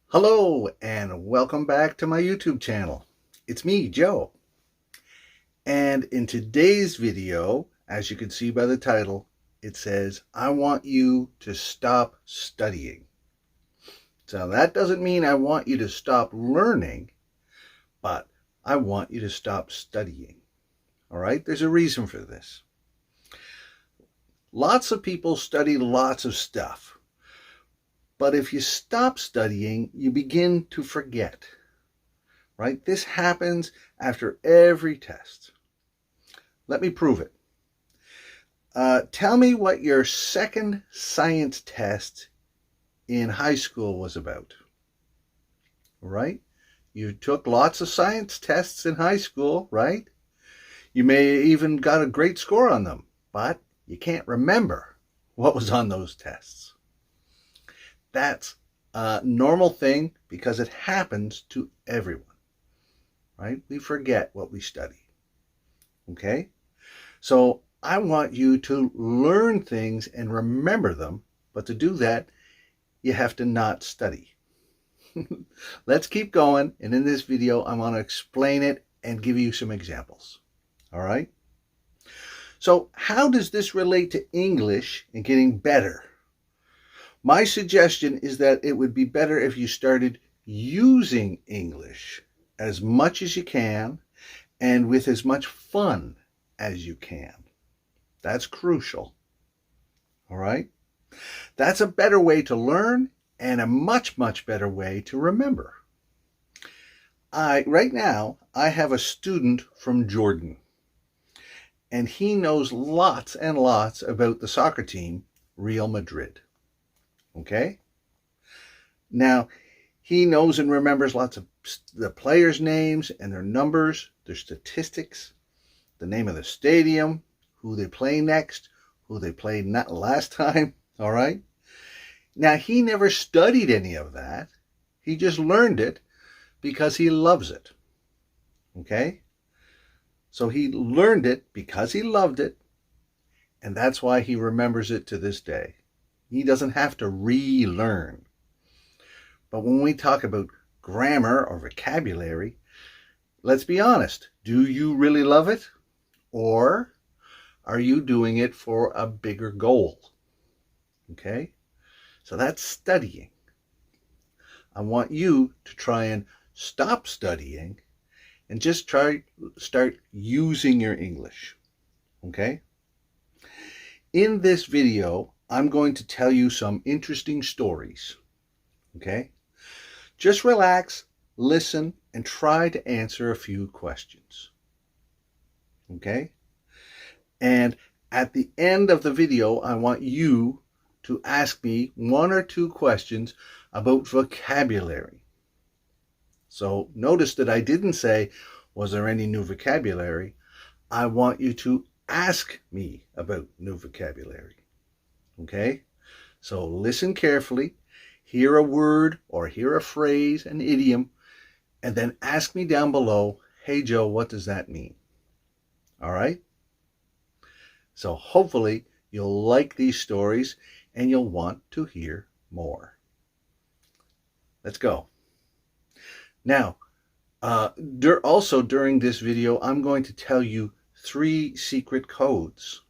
Hello and welcome back to my YouTube channel. It's me, Joe. And in today's video, as you can see by the title, it says, I want you to stop studying. So that doesn't mean I want you to stop learning, but I want you to stop studying. All right, there's a reason for this. Lots of people study lots of stuff. But if you stop studying, you begin to forget, right? This happens after every test. Let me prove it. Tell me what your second science test in high school was about, right? You took lots of science tests in high school, right? You may even got a great score on them, but you can't remember what was on those tests. That's a normal thing because it happens to everyone, right? We forget what we study, okay? So I want you to learn things and remember them, but to do that, you have to not study. Let's keep going, and in this video, I'm going to explain it and give you some examples, all right? So how does this relate to English and getting better? My suggestion is that it would be better if you started using English as much as you can and with as much fun as you can. That's crucial. All right? That's a better way to learn and a much, much better way to remember. Right now, I have a student from Jordan, and he knows lots and lots about the soccer team, Real Madrid. Okay? Now, he knows and remembers lots of the players' names and their numbers, their statistics, the name of the stadium, who they play next, who they played not last time, all right? Now, he never studied any of that. He just learned it because he loves it, okay? So he learned it because he loved it, and that's why he remembers it to this day. He doesn't have to relearn. But when we talk about grammar or vocabulary, let's be honest. Do you really love it? Or are you doing it for a bigger goal? Okay? So that's studying. I want you to try and stop studying and just start using your English. Okay? In this video, I'm going to tell you some interesting stories, okay? Just relax, listen, and try to answer a few questions, okay? And at the end of the video, I want you to ask me one or two questions about vocabulary. So notice that I didn't say, was there any new vocabulary? I want you to ask me about new vocabulary. Okay, so listen carefully, hear a word or hear a phrase, an idiom, and then ask me down below, hey Joe, what does that mean? All right? So hopefully you'll like these stories and you'll want to hear more. Let's go. Now, also during this video, I'm going to tell you 3 secret codes.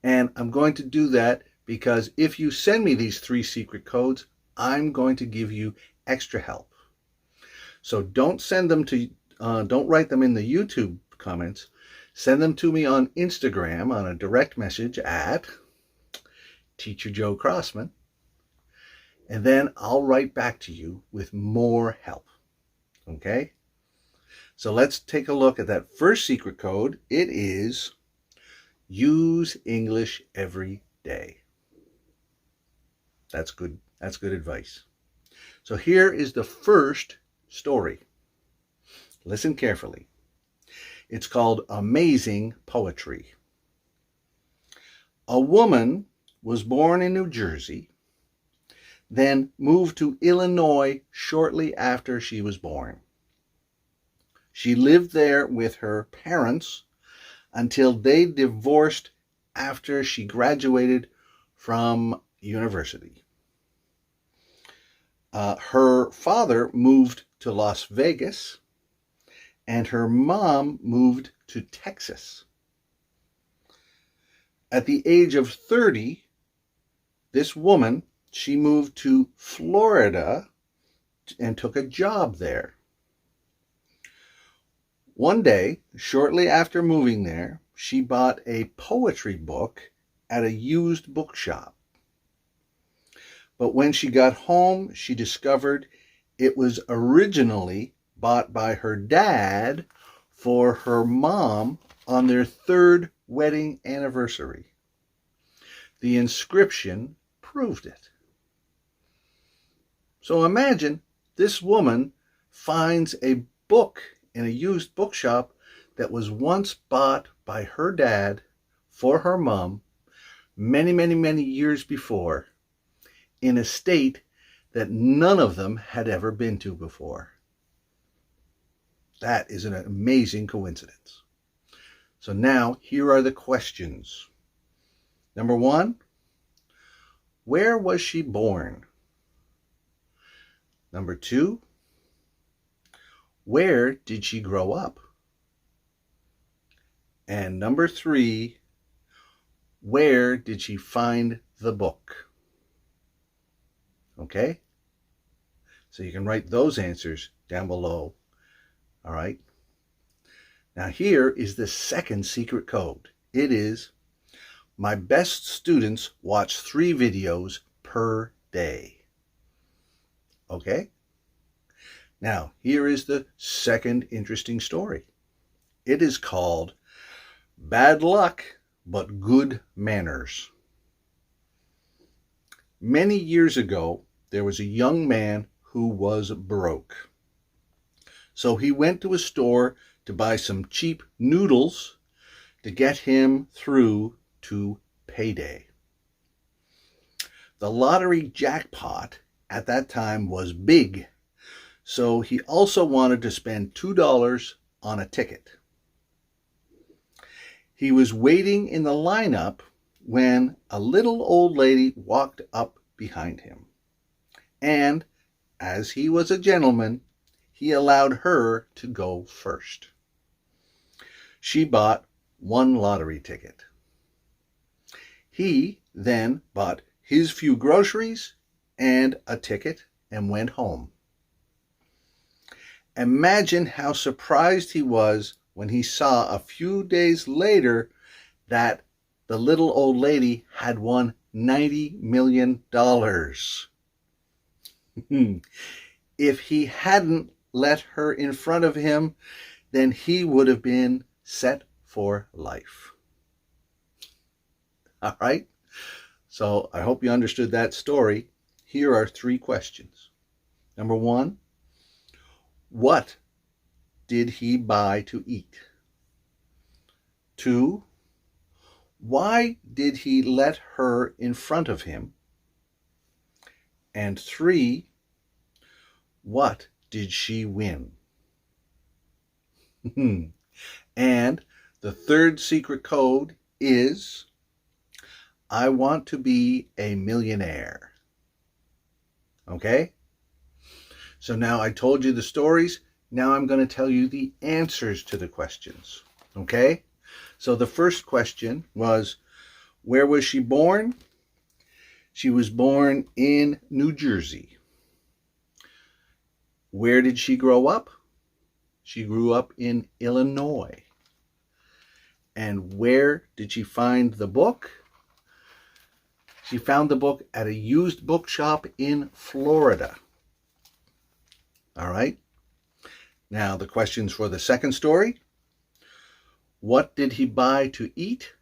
And I'm going to do that because if you send me these 3 secret codes, I'm going to give you extra help. So don't send them to, don't write them in the YouTube comments. Send them to me on Instagram on a direct message at Teacher Joe Crossman. And then I'll write back to you with more help. Okay? So let's take a look at that first secret code. It is use English every day. That's good. That's good advice. So here is the first story. Listen carefully. It's called Amazing Poetry. A woman was born in New Jersey, then moved to Illinois shortly after she was born. She lived there with her parents until they divorced after she graduated from university. Her father moved to Las Vegas, and her mom moved to Texas. At the age of 30, this woman, she moved to Florida and took a job there. One day, shortly after moving there, she bought a poetry book at a used bookshop. But when she got home, she discovered it was originally bought by her dad for her mom on their 3rd wedding anniversary. The inscription proved it. So imagine this woman finds a book in a used bookshop that was once bought by her dad for her mom many, many, many years before in a state that none of them had ever been to before. That is an amazing coincidence. So now here are the questions. Number 1, where was she born? Number 2, where did she grow up? And number 3, where did she find the book? Okay? So you can write those answers down below. All right? Now here is the second secret code. It is, my best students watch 3 videos per day. Okay? Now, here is the second interesting story. It is called Bad Luck, but Good Manners. Many years ago, there was a young man who was broke. So he went to a store to buy some cheap noodles to get him through to payday. The lottery jackpot at that time was big, so he also wanted to spend $2 on a ticket. He was waiting in the lineup when a little old lady walked up behind him. And as he was a gentleman, he allowed her to go first. She bought 1 lottery ticket. He then bought his few groceries and a ticket and went home. Imagine how surprised he was when he saw a few days later that the little old lady had won $90 million. If he hadn't let her in front of him, then he would have been set for life. All right? So I hope you understood that story. Here are 3 questions. Number 1, what did he buy to eat? 2, why did he let her in front of him? And 3, what did she win? And the third secret code is, I want to be a millionaire. Okay? So now I told you the stories. Now I'm going to tell you the answers to the questions. Okay? So the first question was, where was she born? She was born in New Jersey. Where did she grow up? She grew up in Illinois. And where did she find the book? She found the book at a used bookshop in Florida. All right. Now the questions for the second story. What did he buy to eat?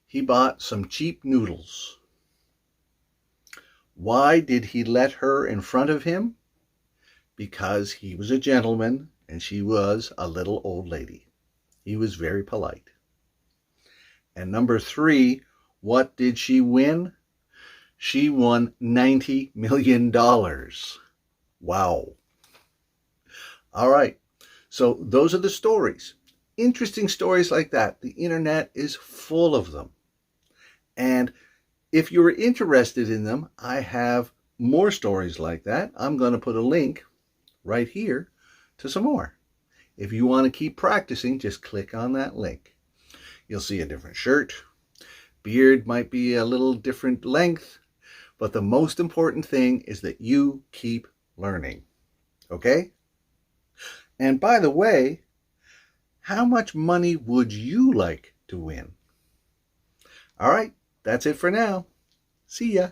He bought some cheap noodles. Why did he let her in front of him? Because he was a gentleman and she was a little old lady. He was very polite. And number 3, what did she win? She won $90 million. Wow. All right. So those are the stories. Interesting stories like that. The internet is full of them. And if you're interested in them, I have more stories like that, I'm going to put a link right here to some more. If you want to keep practicing, just click on that link. You'll see a different shirt. Beard might be a little different length, but the most important thing is that you keep learning. Okay? And by the way, how much money would you like to win? All right, that's it for now. See ya.